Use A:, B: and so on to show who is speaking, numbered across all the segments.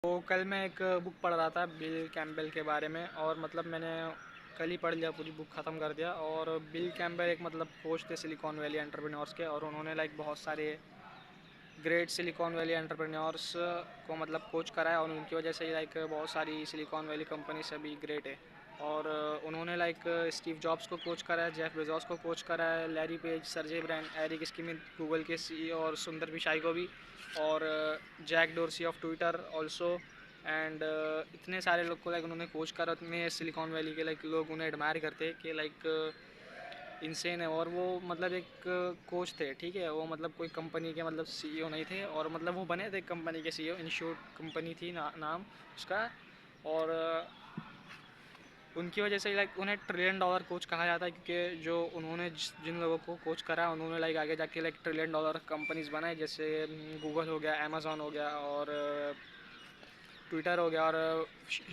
A: तो कल मैं एक बुक पढ़ रहा था बिल कैम्पबेल के बारे में। और मतलब मैंने कल ही पढ़ लिया, पूरी बुक ख़त्म कर दिया। और बिल कैम्पबेल एक मतलब कोच थे सिलिकॉन वैली एंटरप्रेन्योर्स के, और उन्होंने लाइक बहुत सारे ग्रेट सिलिकॉन वैली एंटरप्रेन्योर्स को मतलब कोच करा है, और उनकी वजह से लाइक बहुत सारी सिलिकॉन वैली कंपनीज अभी ग्रेट है। और उन्होंने लाइक स्टीव जॉब्स को कोच करा है, जेफ बेजोस को कोच करा है, Larry Page, Sergey Brin, Eric Schmidt Google के सीईओ, और सुंदर पिचाई को भी, और Jack Dorsey of Twitter also. And इतने सारे लोग को लाइक उन्होंने कोच करा, इतने सिलिकॉन वैली के लाइक लोग उन्हें एडमायर करते हैं कि लाइक इनसेन है। और वो मतलब एक कोच थे, ठीक है, वो मतलब कोई कंपनी के मतलब सीईओ नहीं थे, और मतलब वो बने थे कंपनी के सीईओ, इंश्योर कंपनी थी नाम उसका। और उनकी वजह से लाइक उन्हें ट्रिलियन डॉलर कोच कहा जाता है, क्योंकि जो उन्होंने जिन लोगों को कोच करा उन्होंने लाइक आगे जाके लाइक ट्रिलियन डॉलर कंपनीज बनाए, जैसे गूगल हो गया, अमेज़ॉन हो गया, और ट्विटर हो गया। और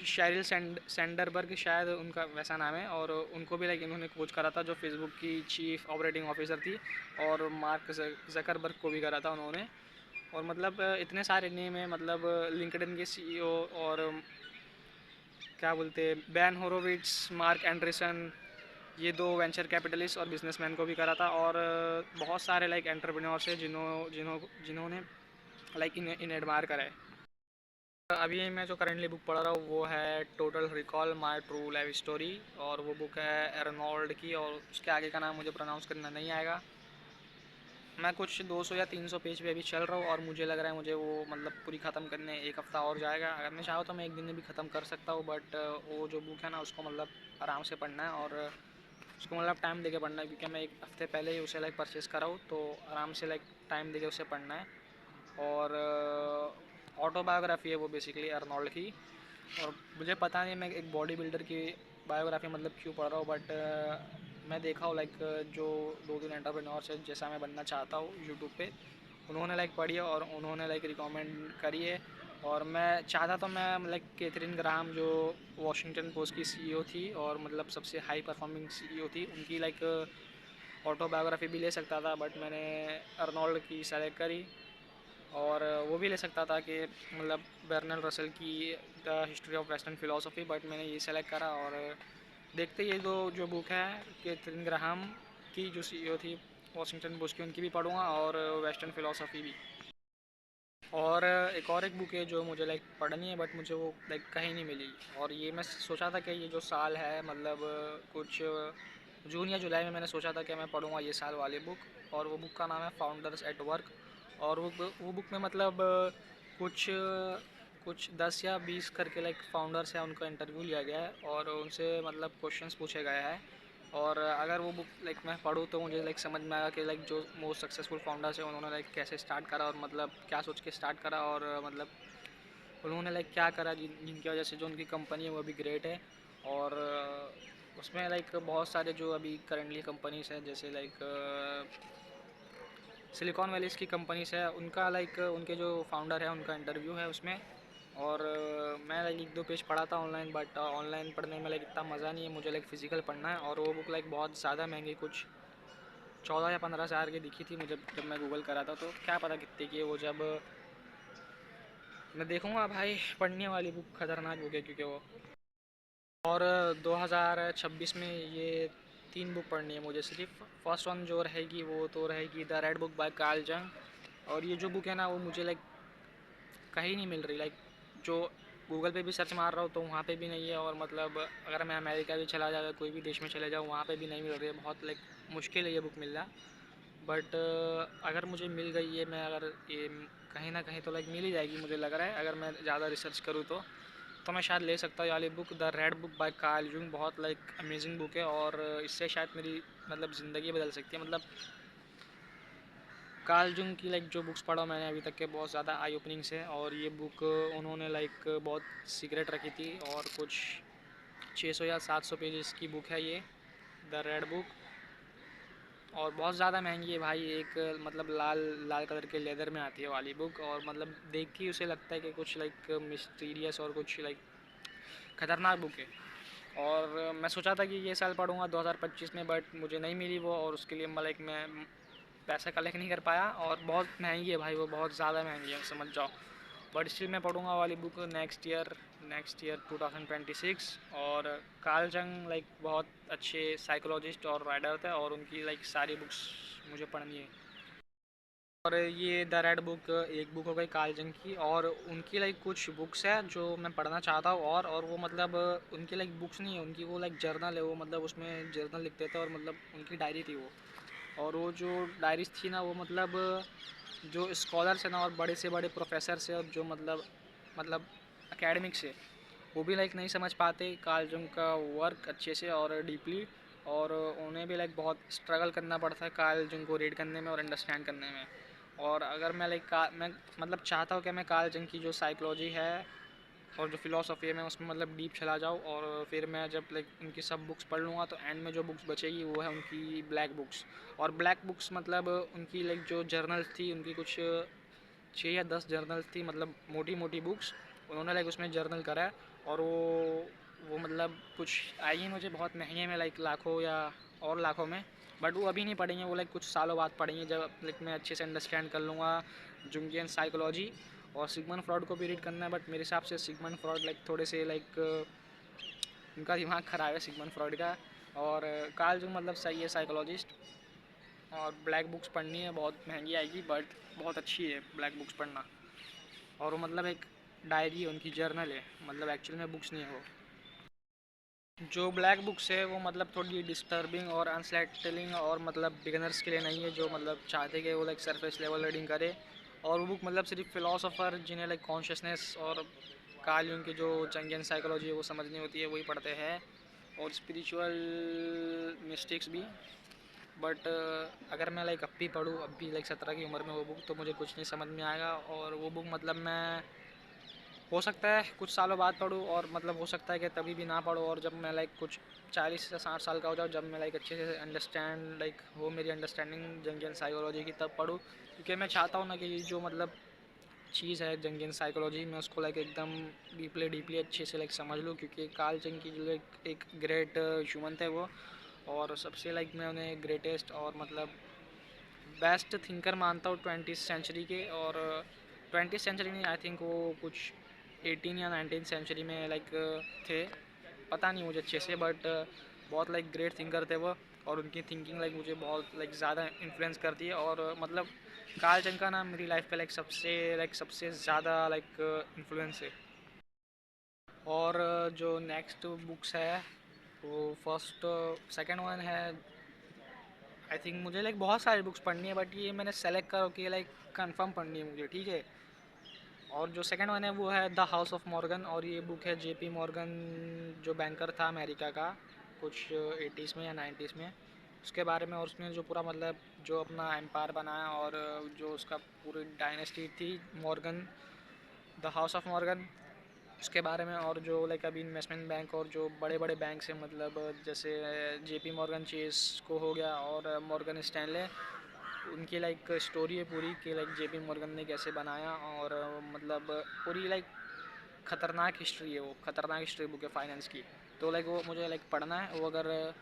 A: शेरिल सैंडरबर्ग शायद उनका वैसा नाम है, और उनको भी लाइक इन्होंने कोच करा था, जो फेसबुक की चीफ ऑपरेटिंग ऑफिसर थी। और मार्क जकरबर्ग को भी करा था उन्होंने। और मतलब इतने सारे नेम है, मतलब लिंक्डइन के सीईओ, और क्या बोलते हैं, बैन होरोविट्स, मार्क एंड्रेसन, ये दो वेंचर कैपिटलिस्ट और बिजनेसमैन को भी करा था। और बहुत सारे लाइक एंटरप्रेन्योर्स है जिन्होंने लाइक इन एडमायर करा है। अभी मैं जो करंटली बुक पढ़ रहा हूँ वो है total recall my true life story, और वो बुक है एर्नोल्ड की, और उसके आगे का नाम मुझे प्रोनाउंस करना नहीं आएगा। मैं कुछ 200 या 300 पेज पे अभी चल रहा हूँ, और मुझे लग रहा है मुझे वो मतलब पूरी ख़त्म करने एक हफ़्ता और जाएगा। अगर मैं चाहूँ तो मैं एक दिन में भी ख़त्म कर सकता हूँ, बट वो जो बुक है ना उसको मतलब आराम से पढ़ना है, और उसको मतलब टाइम देके पढ़ना है, क्योंकि मैं एक हफ़्ते पहले ही उसे लाइक परचेज़ करा हूँ, तो आराम से लाइक टाइम देके उसे पढ़ना है। और ऑटोबायोग्राफी है वो बेसिकली अर्नोल्ड की। और मुझे पता नहीं मैं एक बॉडी बिल्डर की बायोग्राफी मतलब क्यों पढ़ रहा हूँ, बट मैं देखा हूँ लाइक जो दो तीन एंटरप्रेन्योर्स है जैसा मैं बनना चाहता हूँ यूट्यूब पे, उन्होंने लाइक पढ़ी है और उन्होंने लाइक रिकमेंड करी है। और मैं चाहता तो मैं लाइक कैथरीन ग्राहम, जो वॉशिंगटन पोस्ट की सीईओ थी और मतलब सबसे हाई परफॉर्मिंग सीईओ थी, उनकी लाइक ऑटोबायोग्राफी भी ले सकता था, बट मैंने अर्नोल्ड की सेलेक्ट करी। और वो भी ले सकता था कि मतलब बर्नल रसल की the history of western philosophy, but मैंने ये सेलेक्ट करा। और देखते ये दो जो बुक है कैथरीन ग्राहम की, जो सीईओ थी वॉशिंगटन पोस्ट की, उनकी भी पढ़ूँगा, और वेस्टर्न फ़िलासफ़ी भी। और एक बुक है जो मुझे लाइक पढ़नी है, बट मुझे वो लाइक कहीं नहीं मिली। और ये मैं सोचा था कि ये जो साल है मतलब कुछ जून या जुलाई में मैंने सोचा था कि मैं पढ़ूँगा ये साल वाली बुक, और वो बुक का नाम है फाउंडर्स एट वर्क। और वो बुक में मतलब कुछ कुछ 10 या 20 करके लाइक फाउंडर्स हैं, उनका इंटरव्यू लिया गया है, और उनसे मतलब क्वेश्चंस पूछे गए हैं। और अगर वो बुक लाइक मैं पढूँ तो मुझे लाइक समझ में आएगा कि लाइक जो मोस्ट सक्सेसफुल फाउंडर्स हैं उन्होंने लाइक कैसे स्टार्ट करा, और मतलब क्या सोच के स्टार्ट करा, और मतलब उन्होंने लाइक क्या करा जिनकी वजह से जो उनकी कंपनी है वो भी ग्रेट है। और उसमें लाइक बहुत सारे जो अभी करेंटली कंपनीज हैं, जैसे लाइक सिलिकॉन वैलीज़ की कंपनीज है, उनका लाइक उनके जो फाउंडर है उनका इंटरव्यू है उसमें। और मैं लाइक एक दो पेज पढ़ा था ऑनलाइन, बट ऑनलाइन पढ़ने में लाइक इतना मज़ा नहीं है, मुझे लाइक फ़िज़िकल पढ़ना है। और वो बुक लाइक बहुत ज़्यादा महंगी, कुछ 14 या 15 हज़ार की दिखी थी मुझे जब मैं गूगल करा था, तो क्या पता कितने की है वो। जब मैं देखूँगा भाई, पढ़ने वाली बुक खतरनाक बुक है क्योंकि वो। और 2026 में ये 3 बुक पढ़नी है मुझे सिर्फ। फर्स्ट वन जो रहेगी वो तो रहेगी the red book by Karl जंग। और ये जो बुक है ना वो मुझे लाइक कहीं नहीं मिल रही, लाइक जो गूगल पे भी सर्च मार रहा हूँ तो वहाँ पे भी नहीं है। और मतलब अगर मैं अमेरिका भी चला जाऊँ, कोई भी देश में चले जाऊँ, वहाँ पे भी नहीं मिल रही है, बहुत लाइक मुश्किल है ये बुक मिलना। बट अगर मुझे मिल गई है, मैं अगर ये कहीं ना कहीं तो लाइक मिल ही जाएगी मुझे लग रहा है, अगर मैं ज़्यादा रिसर्च करूँ तो मैं शायद ले सकता हूँ वाली book, the red book by Karl जंग। बहुत लाइक अमेजिंग बुक है, और इससे शायद मेरी मतलब ज़िंदगी बदल सकती है। मतलब कार्ल जंग की लाइक जो बुक्स पढ़ा मैंने अभी तक के, बहुत ज़्यादा आई ओपनिंग्स है। और ये बुक उन्होंने लाइक बहुत सीक्रेट रखी थी, और कुछ 600 या 700 पेजेस की बुक है ये, द रेड बुक। और बहुत ज़्यादा महंगी है भाई, एक मतलब लाल लाल कलर के लेदर में आती है वाली बुक, और मतलब देख के उसे लगता है कि कुछ लाइक मिस्टीरियस और कुछ लाइक खतरनाक बुक है। और मैं सोचा था कि ये साल पढ़ूंगा 2025 में, बट मुझे नहीं मिली वो, और उसके लिए लाइक मैं पैसा कलेक्ट नहीं कर पाया। और बहुत महंगी है भाई वो, बहुत ज़्यादा महंगी है समझ जाओ। बट स्टिल मैं पढ़ूँगा वाली बुक नेक्स्ट ईयर 2026। और कार्ल जंग लाइक बहुत अच्छे साइकोलॉजिस्ट और राइटर थे, और उनकी लाइक सारी बुक्स मुझे पढ़नी है। और ये द रेड बुक एक बुक हो गई कार्ल जंग की, और उनकी लाइक कुछ बुक्स है जो मैं पढ़ना चाहता हूँ। और वो मतलब उनकी लाइक बुक्स नहीं है, उनकी वो लाइक जर्नल है, वो मतलब उसमें जर्नल लिखते थे, और मतलब उनकी डायरी थी वो। और वो जो डायरीज थी ना, वो मतलब जो स्कॉलर्स है ना, और बड़े से बड़े प्रोफेसर से, और जो मतलब एकेडमिक से, वो भी लाइक नहीं समझ पाते कार्ल जंग का वर्क अच्छे से और डीपली। और उन्हें भी लाइक बहुत स्ट्रगल करना पड़ता है कार्ल जंग को रीड करने में और अंडरस्टैंड करने में। और अगर मैं लाइक मैं मतलब चाहता हूँ कि मैं कार्ल जंग की जो साइकोलॉजी है और जो फ़िलासफ़ी है, मैं उसमें मतलब डीप चला जाऊँ। और फिर मैं जब लाइक उनकी सब बुक्स पढ़ लूँगा, तो एंड में जो बुक्स बचेगी वो है उनकी ब्लैक बुक्स। और ब्लैक बुक्स मतलब उनकी लाइक जो जर्नल्स थी, उनकी कुछ 6 या 10 जर्नल्स थी, मतलब मोटी मोटी बुक्स उन्होंने लाइक उसमें जर्नल करा है। और वो मतलब कुछ आएगी मुझे बहुत महंगे में, लाइक लाखों या और लाखों में। बट वो अभी नहीं पढ़ेंगे, वो लाइक कुछ सालों बाद पढ़ेंगे, जब लाइक मैं अच्छे से अंडरस्टैंड कर लूँगा जुंगियन साइकोलॉजी। और सिगमंड फ्रॉड को भी रीड करना है, बट मेरे हिसाब से सिगमंड फ्रॉड लाइक थोड़े से लाइक उनका दिमाग ख़राब है सिगमंड फ्रॉड का। और कार्ल जंग मतलब सही है साइकोलॉजिस्ट। और ब्लैक बुक्स पढ़नी है, बहुत महंगी आएगी, बट बहुत अच्छी है ब्लैक बुक्स पढ़ना। और वो मतलब एक डायरी है, उनकी जर्नल है, मतलब एक्चुअल में बुक्स नहीं है वो। जो ब्लैक बुक्स है वो मतलब थोड़ी डिस्टर्बिंग और अनसेटलिंग, और मतलब बिगनर्स के लिए नहीं है, जो मतलब चाहते कि वो लाइक सरफेस लेवल रीडिंग करे। और वो बुक मतलब सिर्फ फिलोसोफर जिन्हें लाइक कॉन्शियसनेस और कार्ल जंग की जो जंगियन साइकोलॉजी है वो समझनी होती है, वही पढ़ते हैं। और स्पिरिचुअल मिस्टिक्स भी। बट अगर मैं लाइक अब भी पढ़ूँ, अब भी लाइक 17 की उम्र में वो बुक, तो मुझे कुछ नहीं समझ में आएगा। और वो बुक मतलब मैं हो सकता है कुछ सालों बाद पढूँ, और मतलब हो सकता है कि तभी भी ना पढूँ। और जब मैं लाइक कुछ 40 से 60 साल का हो जाऊँ, जब मैं लाइक अच्छे से अंडरस्टैंड लाइक हो मेरी अंडरस्टैंडिंग जंगियन साइकोलॉजी की, तब पढूँ। क्योंकि मैं चाहता हूँ ना कि ये जो मतलब चीज़ है जंगियन साइकोलॉजी, मैं उसको लाइक एकदम डीपली अच्छे से लाइक समझ लूँ। क्योंकि कार्ल जंग की जो लाइक एक ग्रेट ह्यूमन थे वो, और सबसे लाइक मैं उन्हें ग्रेटेस्ट और मतलब बेस्ट थिंकर मानता हूँ 20th सेंचुरी के। और 20th सेंचुरी नहीं, आई थिंक वो कुछ 18 या 19 सेंचुरी में लाइक थे, पता नहीं मुझे अच्छे से। बट बहुत लाइक ग्रेट थिंकर थे वो। और उनकी थिंकिंग लाइक मुझे बहुत लाइक ज़्यादा इन्फ्लुएंस करती है। और मतलब कार्ल जंग का नाम मेरी लाइफ पे लाइक सबसे ज़्यादा लाइक इन्फ्लुएंस है। और जो नेक्स्ट बुक्स है वो फर्स्ट सेकंड वन है, आई थिंक मुझे लाइक बहुत सारी बुक्स पढ़नी है, बट ये मैंने सेलेक्ट करो कि लाइक कंफर्म पढ़नी है मुझे, ठीक है। और जो सेकंड वन है वो है द हाउस ऑफ मॉर्गन, और ये बुक है जेपी मॉर्गन, जो बैंकर था अमेरिका का कुछ 80s में या 90s में, उसके बारे में। और उसने जो पूरा मतलब जो अपना एम्पायर बनाया, और जो उसका पूरी डायनेस्टी थी Morgan, the house of Morgan, उसके बारे में। और जो लाइक अभी इन्वेस्टमेंट बैंक और जो बड़े बड़े बैंक से मतलब जैसे जेपी मॉर्गन चेस को हो गया, और मॉर्गन स्टैनले, उनकी लाइक स्टोरी है पूरी कि लाइक जेपी मॉर्गन ने कैसे बनाया। और मतलब पूरी लाइक ख़तरनाक हिस्ट्री है, वो ख़तरनाक हिस्ट्री बुक है फाइनेंस की। तो लाइक वो मुझे लाइक पढ़ना है, वो अगर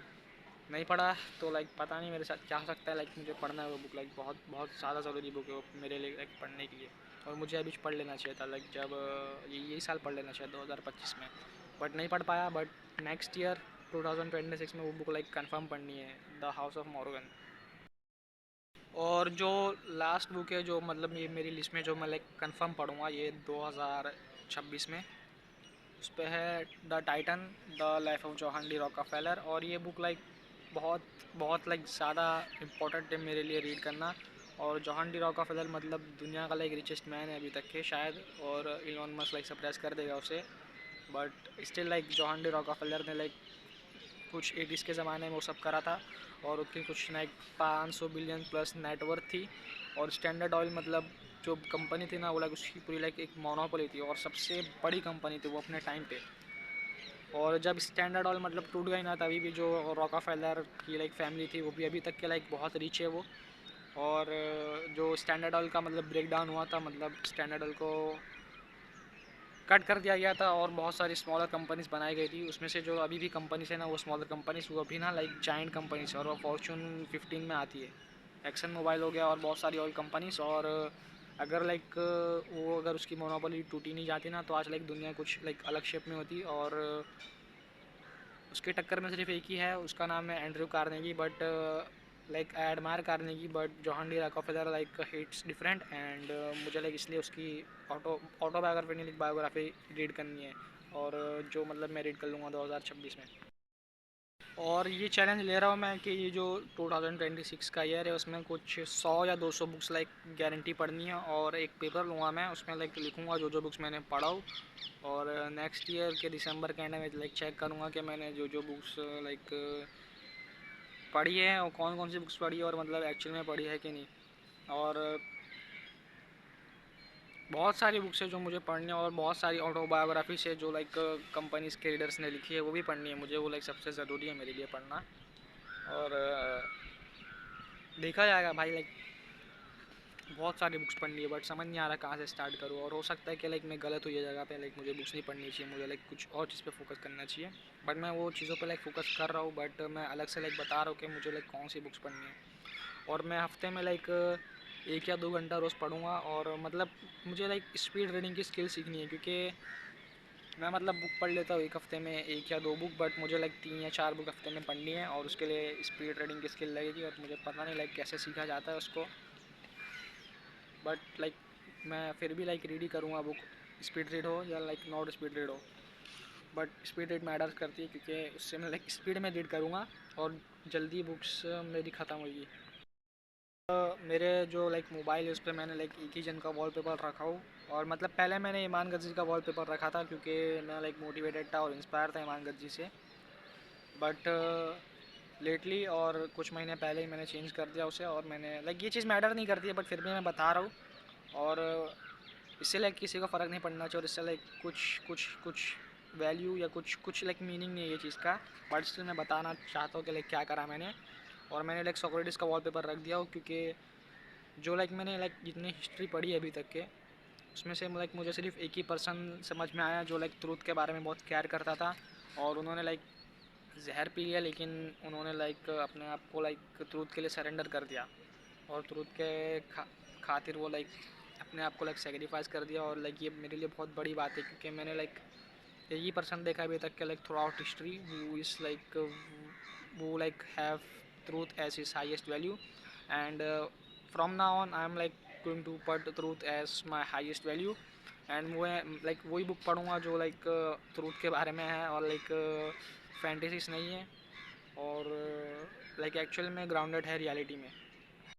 A: नहीं पढ़ा तो लाइक पता नहीं मेरे साथ क्या हो सकता है। लाइक मुझे पढ़ना है वो बुक, लाइक बहुत बहुत ज़्यादा ज़रूरी बुक है वो मेरे लिए लाइक पढ़ने के लिए। और मुझे अभी पढ़ लेना चाहिए था लाइक जब यही साल पढ़ लेना चाहिए 2025 में, बट नहीं पढ़ पाया। बट नेक्स्ट ईयर 2026 में वो बुक लाइक कंफर्म पढ़नी है, द हाउस ऑफ मॉर्गन। और जो लास्ट बुक है जो मतलब ये मेरी लिस्ट में जो मैं लाइक कंफर्म पढ़ूँगा ये 2026 में, उस पर है the Titan, the life of John D Rockefeller. और ये बुक लाइक बहुत बहुत लाइक ज़्यादा इम्पोर्टेंट है मेरे लिए रीड करना। और जोहान डी रॉकफेलर मतलब दुनिया का लाइक रिचेस्ट मैन है अभी तक के शायद, और इलॉन मस्क लाइक सरप्राइज कर देगा उसे। But still like John D Rockefeller ने लाइक कुछ 80s के ज़माने में वो सब करा था। और उसकी कुछ लाइक 500 बिलियन प्लस नेटवर्थ थी। और स्टैंडर्ड ऑयल मतलब जो कंपनी थी ना, वो लाइक उसकी पूरी लाइक एक मोनोपोली थी, और सबसे बड़ी कंपनी थी वो अपने टाइम पे। और जब स्टैंडर्ड ऑयल मतलब टूट गई ना, तभी भी जो रॉकफेलर की लाइक फैमिली थी वो भी अभी तक के लाइक बहुत रिच है वो। और जो स्टैंडर्ड ऑयल का मतलब ब्रेक डाउन हुआ था, मतलब स्टैंडर्ड ऑयल को कट कर दिया गया था, और बहुत सारी स्मॉलर कंपनीज बनाई गई थी। उसमें से जो अभी भी कंपनीज है ना, वो स्मॉलर कंपनीज वो अभी ना लाइक जाइंट कंपनीज है, और वो फॉर्चून 15 में आती है। एक्सन मोबाइल हो गया और बहुत सारी ऑयल कंपनीज। और अगर लाइक वो अगर उसकी मोनोपोली टूटी नहीं जाती ना, तो आज लाइक दुनिया कुछ लाइक अलग शेप में होती। और उसके टक्कर में सिर्फ एक ही है, उसका नाम है Andrew Carnegie. But like I admire Carnegie, but John D Rockefeller like hits different. And मुझे लाइक इसलिए उसकी ऑटोबायोग्राफी नहीं, बायोग्राफी रीड करनी है। और जो मतलब मैं रीड कर लूँगा 2026 में। और ये चैलेंज ले रहा हूँ मैं कि ये जो 2026 का ईयर है उसमें कुछ 100 या 200 बुक्स लाइक गारंटी पढ़नी है। और एक पेपर लूँगा मैं, उसमें लाइक लिखूँगा जो जो बुक्स मैंने पढ़ा हो। और नेक्स्ट ईयर के दिसंबर के एंड में लाइक चेक करूँगा कि मैंने जो जो बुक्स लाइक पढ़ी है और कौन कौन सी बुक्स पढ़ी है और मतलब एक्चुअल में पढ़ी है कि नहीं। और बहुत सारी बुक्स है जो मुझे पढ़नी है, और बहुत सारी ऑटोबायोग्राफी से जो लाइक कंपनीज के लीडर्स ने लिखी है वो भी पढ़नी है मुझे। वो लाइक सबसे ज़रूरी है मेरे लिए पढ़ना। और देखा जाएगा भाई, लाइक बहुत सारी बुक्स पढ़नी है, बट समझ नहीं आ रहा कहाँ से स्टार्ट करूँ। और हो सकता है कि लाइक मैं गलत हुई है जगह पे, लाइक मुझे बुक्स नहीं पढ़नी चाहिए, मुझे लाइक कुछ और चीज़ पे फोकस करना चाहिए। बट मैं वो चीज़ों पे लाइक फोकस कर रहा हूँ। बट मैं अलग से लाइक बता रहा हूँ कि मुझे लाइक कौन सी बुक्स पढ़नी है। और मैं हफ्ते में लाइक 1 या 2 घंटा रोज़ पढ़ूँगा। और मतलब मुझे लाइक स्पीड रीडिंग की स्किल सीखनी है, क्योंकि मैं मतलब बुक पढ़ लेता हूँ एक हफ़्ते में 1 या 2 बुक, बट मुझे लाइक 3 या 4 बुक हफ्ते में पढ़नी है। और उसके लिए स्पीड रीडिंग की स्किल लगेगी, और मुझे पता नहीं लाइक कैसे सीखा जाता है उसको। बट लाइक मैं फिर भी लाइक रीड ही करूँगा बुक, स्पीड रीड हो या लाइक नॉट स्पीड रीड हो। बट स्पीड रीड मैटर्स करती है, क्योंकि उससे मैं लाइक स्पीड में रीड करूँगा और जल्दी बुक्स मेरी ख़त्म होगी। मेरे जो लाइक मोबाइल है उस पर मैंने लाइक एक ही जन का वॉलपेपर रखा हूँ। और मतलब पहले मैंने ईमान गज्जी का वॉलपेपर रखा था, क्योंकि मैं लाइक मोटिवेटेड था और इंस्पायर था ईमान गज्जी से। बट लेटली और कुछ महीने पहले ही मैंने चेंज कर दिया उसे। और मैंने लाइक ये चीज़ मैटर नहीं करती है, बट फिर भी मैं बता रहा हूँ। और इससे लाइक किसी को फ़र्क नहीं पड़ना चाहिए, और इससे लाइक कुछ कुछ कुछ वैल्यू या कुछ कुछ लाइक मीनिंग नहीं है ये चीज़ का। बट स्टिल मैं बताना चाहता हूँ कि लाइक क्या करा मैंने। और मैंने लाइक सोक्रेटिस का वॉलपेपर रख दिया हो, क्योंकि जो लाइक मैंने लाइक जितनी हिस्ट्री पढ़ी है अभी तक के, उसमें से लाइक मुझे सिर्फ एक ही पर्सन समझ में आया जो लाइक ट्रूथ के बारे में बहुत केयर करता था। और उन्होंने लाइक जहर पी लिया, लेकिन उन्होंने लाइक अपने आप को लाइक ट्रूथ के लिए सरेंडर कर दिया। और ट्रूथ के खातिर वो लाइक अपने आप को लाइक सेक्रीफाइस कर दिया। और लाइक ये मेरे लिए बहुत बड़ी बात है, क्योंकि मैंने लाइक यही पर्सन देखा अभी तक के लाइक थ्रू आउट हिस्ट्री वो इज़ लाइक वो like have truth as his highest value. And from now on I am like going to put truth as my highest value. And मैं like वही book पढ़ूँगा जो like truth के बारे में है, और लाइक फैंटेसीज नहीं है, और लाइक एक्चुअल में ग्राउंडेड है रियलिटी में।